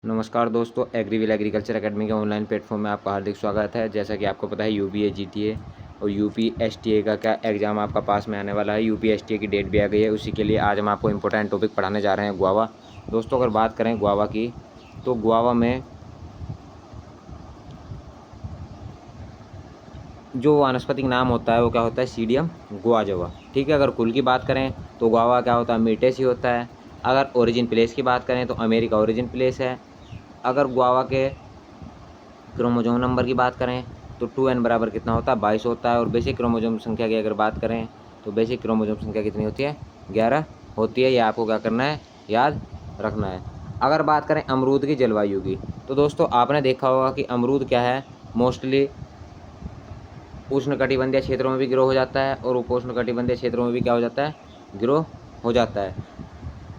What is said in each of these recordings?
नमस्कार दोस्तों, एग्रीविल agriculture academy के ऑनलाइन प्लेटफॉर्म में आपका हार्दिक स्वागत है। जैसा कि आपको पता है यूपीए जीटीए और यूपी एसटीए का क्या एग्ज़ाम आपका पास में आने वाला है। यूपी एसटीए की डेट भी आ गई है। उसी के लिए आज हम आपको इम्पोर्टेंट टॉपिक पढ़ाने जा रहे हैं, गुआवा। दोस्तों, अगर बात करें गुआवा की, तो गुआवा में जो वानस्पतिक नाम होता है वो क्या होता है, सीडियम गुआजवा। ठीक है। अगर कुल की बात करें तो गुआवा क्या होता है, मीटेसी होता है। अगर ओरिजिन प्लेस की बात करें तो अमेरिका ओरिजिन प्लेस है। अगर गुआवा के क्रोमोजोम नंबर की बात करें तो 2n बराबर कितना होता है, 22 होता है। और बेसिक क्रोमोजोम संख्या की अगर बात करें तो बेसिक क्रोमोजोम संख्या कितनी होती है, 11 होती है। ये आपको क्या करना है, याद रखना है। अगर बात करें अमरूद की जलवायु की, तो दोस्तों आपने देखा होगा कि अमरूद क्या है, मोस्टली उष्णकटिबंधीय क्षेत्रों में भी ग्रो हो जाता है और उपोष्णकटिबंधीय क्षेत्रों में भी क्या हो जाता है, ग्रो हो जाता है।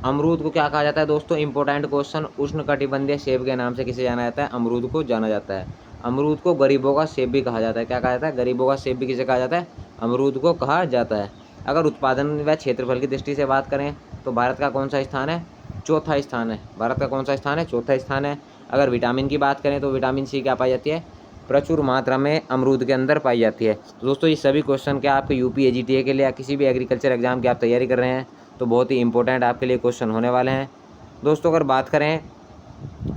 अमरूद को क्या कहा जाता है दोस्तों, इंपॉर्टेंट क्वेश्चन, उष्णकटिबंधीय सेब के नाम से किसे जाना जाता है, अमरूद को जाना जाता है। अमरूद को गरीबों का सेब भी कहा जाता है। क्या कहा जाता है, गरीबों का सेब भी किसे कहा जाता है, अमरूद को कहा जाता है। अगर उत्पादन व क्षेत्रफल की दृष्टि से बात करें तो भारत का कौन सा स्थान है, चौथा स्थान है। भारत का कौन सा स्थान है, चौथा स्थान है। अगर विटामिन की बात करें तो विटामिन सी क्या पाई जाती है, प्रचुर मात्रा में अमरूद के अंदर पाई जाती है। तो दोस्तों ये सभी क्वेश्चन क्या आपके यूपी एजीटीए के लिए या किसी भी एग्रीकल्चर एग्जाम की आप तैयारी कर रहे हैं तो बहुत ही इंपॉर्टेंट आपके लिए क्वेश्चन होने वाले हैं। दोस्तों अगर बात करें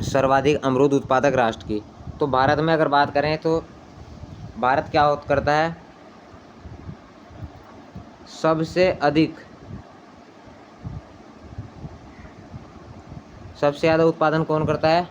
सर्वाधिक अमरूद उत्पादक राष्ट्र की, तो भारत में अगर बात करें तो भारत क्या करता है, सबसे ज़्यादा उत्पादन कौन करता है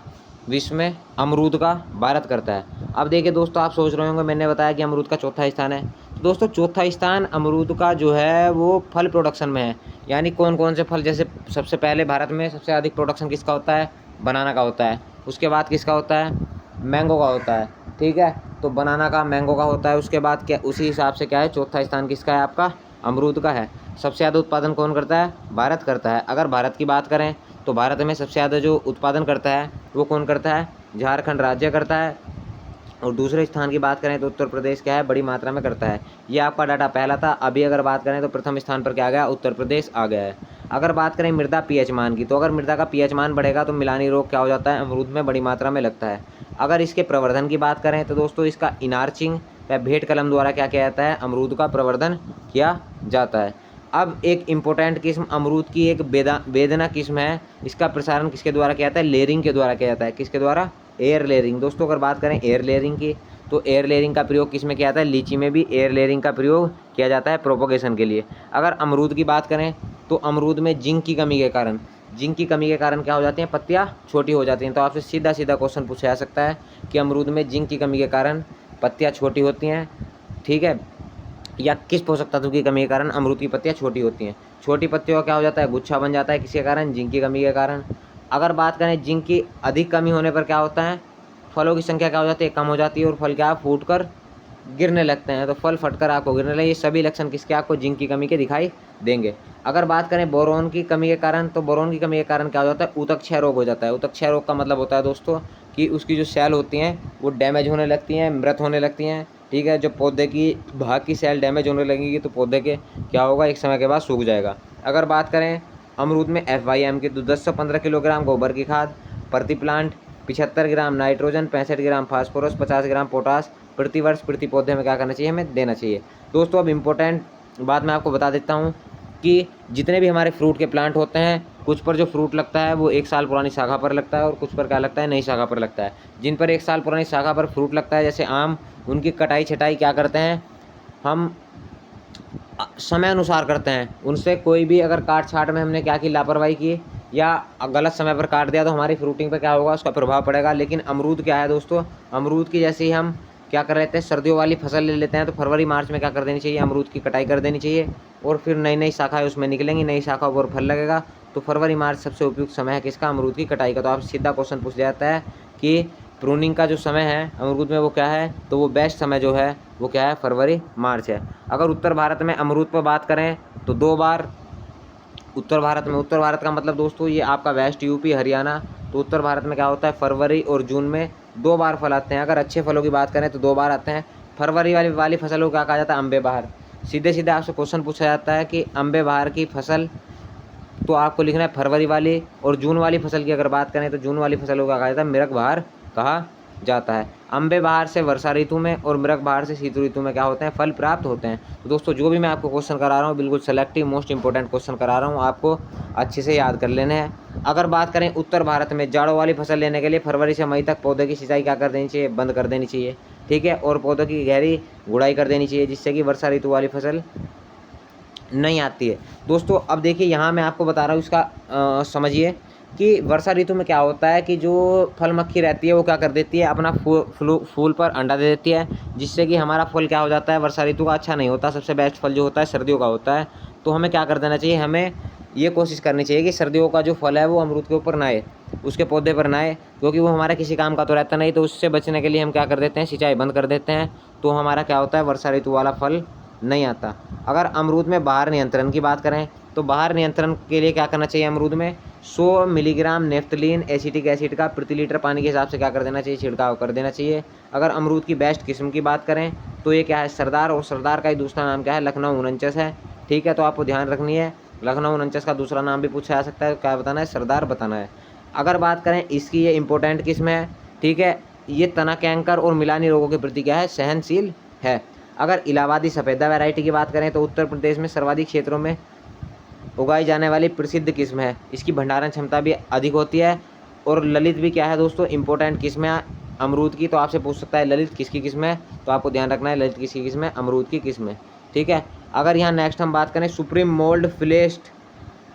विश्व में, अमरूद का भारत करता है। अब देखिए दोस्तों, आप सोच रहे होंगे मैंने बताया कि अमरूद का चौथा स्थान है। तो दोस्तों चौथा स्थान अमरूद का जो है वो फल प्रोडक्शन में है। यानी कौन कौन से फल, जैसे सबसे पहले भारत में सबसे अधिक प्रोडक्शन किसका होता है, बनाना का होता है। उसके बाद किसका होता है, मैंगो का होता है। ठीक है, तो बनाना का, मैंगो का होता है। उसके बाद क्या, उसी हिसाब से क्या है, चौथा स्थान किसका है, आपका अमरूद का है। सबसे ज़्यादा उत्पादन कौन करता है, भारत करता है। अगर भारत की बात करें तो भारत में सबसे ज़्यादा जो उत्पादन करता है वो कौन करता है, झारखंड राज्य करता है। और दूसरे स्थान की बात करें तो उत्तर प्रदेश क्या है, बड़ी मात्रा में करता है। ये आपका डाटा पहला था। अभी अगर बात करें तो प्रथम स्थान पर क्या आ गया, उत्तर प्रदेश आ गया है। अगर बात करें मृदा पीएच मान की, तो अगर मृदा का पीएच मान बढ़ेगा तो मिलानी रोग क्या हो जाता है, अमरूद में बड़ी मात्रा में लगता है। अगर इसके प्रवर्धन की बात करें तो दोस्तों इसका इनार्चिंग या भेंट कलम द्वारा क्या किया जाता है, अमरूद का प्रवर्धन किया जाता है। अब एक इम्पोर्टेंट किस्म अमरूद की एक वेदना किस्म है, इसका प्रसारण किसके द्वारा किया जाता है, लेयरिंग के द्वारा किया जाता है। किसके द्वारा, एयर लेयरिंग। दोस्तों अगर बात करें एयर लेयरिंग की, तो एयर लेयरिंग का प्रयोग किस में किया जाता है, लीची में भी एयर लेयरिंग का प्रयोग किया जाता है प्रोपोगेशन के लिए। अगर अमरूद की बात करें तो अमरूद में जिंक की कमी के कारण, क्या हो जाती हैं, पत्तियाँ छोटी हो जाती हैं। तो आपसे सीधा सीधा क्वेश्चन पूछा जा सकता है कि अमरूद में जिंक की कमी के कारण पत्तियाँ छोटी होती हैं। ठीक है, या किस पोषक तत्व की कमी के कारण अमरूद की पत्तियाँ छोटी होती हैं। छोटी पत्तियों का क्या हो जाता है, गुच्छा बन जाता है, किसके कारण, जिंक की कमी के कारण। अगर बात करें जिंक की अधिक कमी होने पर क्या होता है, फलों की संख्या क्या हो जाती है, कम हो जाती है और फल क्या फूट कर गिरने लगते हैं। तो फल फटकर आपको गिरने लगे, ये सभी लक्षण किसके, आपको जिंक की कमी के दिखाई देंगे। अगर बात करें बोरोन की कमी के कारण, तो बोरोन की कमी के कारण क्या हो जाता है, ऊतकक्षय रोग हो जाता है। ऊतकक्षय रोग का मतलब होता है दोस्तों कि उसकी जो सेल होती हैं वो डैमेज होने लगती हैं, मृत होने लगती हैं। ठीक है, जब पौधे की भाग की सेल डैमेज होने लगेगी तो पौधे के क्या होगा, एक समय के बाद सूख जाएगा। अगर बात करें अमरूद में FYM की, तो 10 से 15 किलोग्राम गोबर की खाद प्रति plant, 75 gram nitrogen, 65 gram phosphorus, 50 gram potash प्रति वर्ष प्रति पौधे में क्या करना चाहिए, हमें देना चाहिए। दोस्तों अब इम्पोर्टेंट बात मैं आपको बता देता हूँ कि जितने भी हमारे फ्रूट के प्लांट होते हैं, कुछ पर जो फ्रूट लगता है वो 1 साल पुरानी शाखा पर लगता है और कुछ पर क्या लगता है, नई शाखा पर लगता है। जिन पर 1 साल पुरानी शाखा पर फ्रूट लगता है, जैसे आम, उनकी कटाई छटाई क्या करते हैं हम, समय अनुसार करते हैं। उनसे कोई भी अगर काट छाट में हमने क्या की, लापरवाही की या गलत समय पर काट दिया तो हमारी फ्रूटिंग पे क्या होगा, उसका प्रभाव पड़ेगा। लेकिन अमरूद क्या है दोस्तों, अमरूद की जैसे ही हम क्या कर लेते हैं, सर्दियों वाली फसल ले लेते हैं तो फरवरी मार्च में क्या कर देनी चाहिए, अमरूद की कटाई कर देनी चाहिए। और फिर नई नई शाखाएँ उसमें निकलेंगी, नई शाखाओं पर फल लगेगा। तो फरवरी मार्च सबसे उपयुक्त समय है किसका, अमरूद की कटाई का। तो आप सीधा क्वेश्चन पूछ जाता है कि प्रूनिंग का जो समय है अमरूद में वो क्या है, तो वो बेस्ट समय जो है वो क्या है, फरवरी मार्च है। अगर उत्तर भारत में अमरूद पर बात करें तो 2 बार उत्तर भारत का मतलब दोस्तों ये आपका वेस्ट यूपी हरियाणा। तो उत्तर भारत में क्या होता है, फरवरी और जून में 2 बार फल आते हैं। अगर अच्छे फलों की बात करें तो 2 बार आते हैं। फरवरी वाली फसल को क्या कहा जाता है, अम्बे बहार। सीधे सीधे आपसे क्वेश्चन पूछा जाता है कि अम्बे बहार की फसल तो आपको लिखना है फरवरी वाली। और जून वाली फसल की अगर बात करें तो जून वाली फसलों का कहा जाता है मृग बहार कहा जाता है। अम्बे बहार से वर्षा ऋतु में और मृग बहार से शीत ऋतु में क्या होते हैं, फल प्राप्त होते हैं। तो दोस्तों जो भी मैं आपको क्वेश्चन करा रहा हूँ बिल्कुल सेलेक्टिव मोस्ट इंपॉर्टेंट क्वेश्चन करा रहा हूँ, आपको अच्छे से याद कर लेने हैं। अगर बात करें उत्तर भारत में जाड़ों वाली फसल लेने के लिए फरवरी से मई तक पौधे की सिंचाई क्या कर देनी चाहिए, बंद कर देनी चाहिए, ठीक है। और पौधों की गहरी गुड़ाई कर देनी चाहिए जिससे कि वर्षा ऋतु वाली फसल नहीं आती है। दोस्तों अब देखिए यहाँ मैं आपको बता रहा हूँ इसका समझिए कि वर्षा ऋतु में क्या होता है कि जो फल मक्खी रहती है वो क्या कर देती है, अपना फूल पर अंडा दे देती है, जिससे कि हमारा फल क्या हो जाता है, वर्षा ऋतु का अच्छा नहीं होता। सबसे बेस्ट फल जो होता है सर्दियों का होता है। तो हमें क्या कर देना चाहिए, हमें ये कोशिश करनी चाहिए कि सर्दियों का जो फल है वो अमरूद के ऊपर ना आए, उसके पौधे पर ना आए, क्योंकि वो हमारे किसी काम का तो रहता नहीं। तो उससे बचने के लिए हम क्या कर देते हैं, सिंचाई बंद कर देते हैं। तो हमारा क्या होता है, वर्षा ऋतु वाला फल नहीं आता। अगर अमरूद में बाहर नियंत्रण की बात करें तो बाहर नियंत्रण के लिए क्या करना चाहिए, अमरूद में 100 मिलीग्राम नेफ्थलीन एसिटिक एसिड का प्रति लीटर पानी के हिसाब से क्या कर देना चाहिए, छिड़काव कर देना चाहिए। अगर अमरूद की बेस्ट किस्म की बात करें तो ये क्या है, सरदार। और सरदार का ही दूसरा नाम क्या है, लखनऊ 49 है, ठीक है। तो आपको ध्यान रखनी है, लखनऊ 49 का दूसरा नाम भी पूछा जा सकता है, क्या बताना है, सरदार बताना है। अगर बात करें इसकी, ये इंपॉर्टेंट किस्म है, ठीक है। ये तना कैंकर और मिलानी रोगों के प्रति क्या है, सहनशील है। अगर इलाहाबादी सफ़ेदा वैरायटी की बात करें तो उत्तर प्रदेश में सर्वाधिक क्षेत्रों में उगाई जाने वाली प्रसिद्ध किस्म है। इसकी भंडारण क्षमता भी अधिक होती है। और ललित भी क्या है दोस्तों, इंपॉर्टेंट किस्म है अमरूद की। तो आपसे पूछ सकता है ललित किसकी किस्म है, तो आपको ध्यान रखना है ललित किसकी किस्म है, अमरूद की किस्म है, ठीक है। अगर यहाँ नेक्स्ट हम बात करें सुप्रीम मोल्ड फ्लेस्ट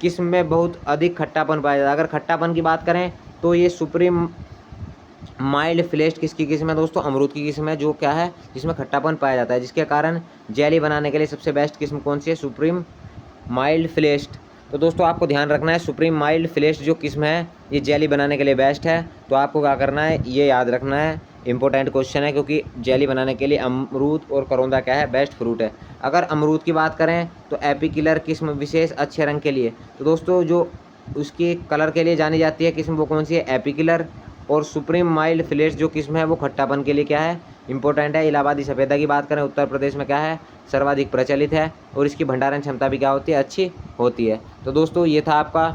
किस्म में बहुत अधिक खट्टापन पाया जाता है। अगर खट्टापन की बात करें तो ये सुप्रीम माइल्ड फ्लेस्ट किसकी किस्म है दोस्तों, अमरूद की किस्म है, जो क्या है, जिसमें खट्टापन पाया जाता है, जिसके कारण जेली बनाने के लिए सबसे बेस्ट किस्म कौन सी है, सुप्रीम माइल्ड फ्लेस्ट। तो दोस्तों आपको ध्यान रखना है सुप्रीम माइल्ड फ्लेस्ट जो किस्म है ये जेली बनाने के लिए बेस्ट है। तो आपको क्या करना है, ये याद रखना है, इंपॉर्टेंट क्वेश्चन है, क्योंकि जेली बनाने के लिए अमरूद और करौंदा क्या है, बेस्ट फ्रूट है। अगर अमरूद की बात करें तो एपिकिलर किस्म विशेष अच्छे रंग के लिए, तो दोस्तों जो उसकी कलर के लिए जानी जाती है किस्म वो कौन सी है, एपिकिलर। और सुप्रीम माइल्ड फ्लेस्ट जो किस्म है वो खट्टापन के लिए क्या है, इंपॉर्टेंट है। इलाहाबादी सफ़ेदा की बात करें उत्तर प्रदेश में क्या है, सर्वाधिक प्रचलित है। और इसकी भंडारण क्षमता भी क्या होती है, अच्छी होती है। तो दोस्तों ये था आपका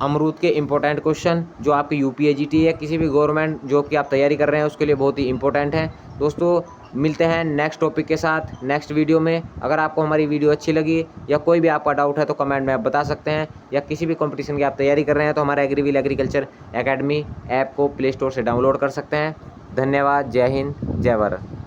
अमरूद के इंपॉर्टेंट क्वेश्चन जो आपकी यूपीएजीटी या किसी भी गवर्नमेंट जॉब की आप तैयारी कर रहे हैं उसके लिए बहुत ही इंपॉर्टेंट है। दोस्तों मिलते हैं नेक्स्ट टॉपिक के साथ नेक्स्ट वीडियो में। अगर आपको हमारी वीडियो अच्छी लगी या कोई भी आपका डाउट है तो कमेंट में आप बता सकते हैं, या किसी भी कंपटीशन की आप तैयारी कर रहे हैं तो हमारा एग्रीविल एग्रीकल्चर एकेडमी ऐप को प्ले स्टोर से डाउनलोड कर सकते हैं। धन्यवाद, जय हिंद, जय भारत।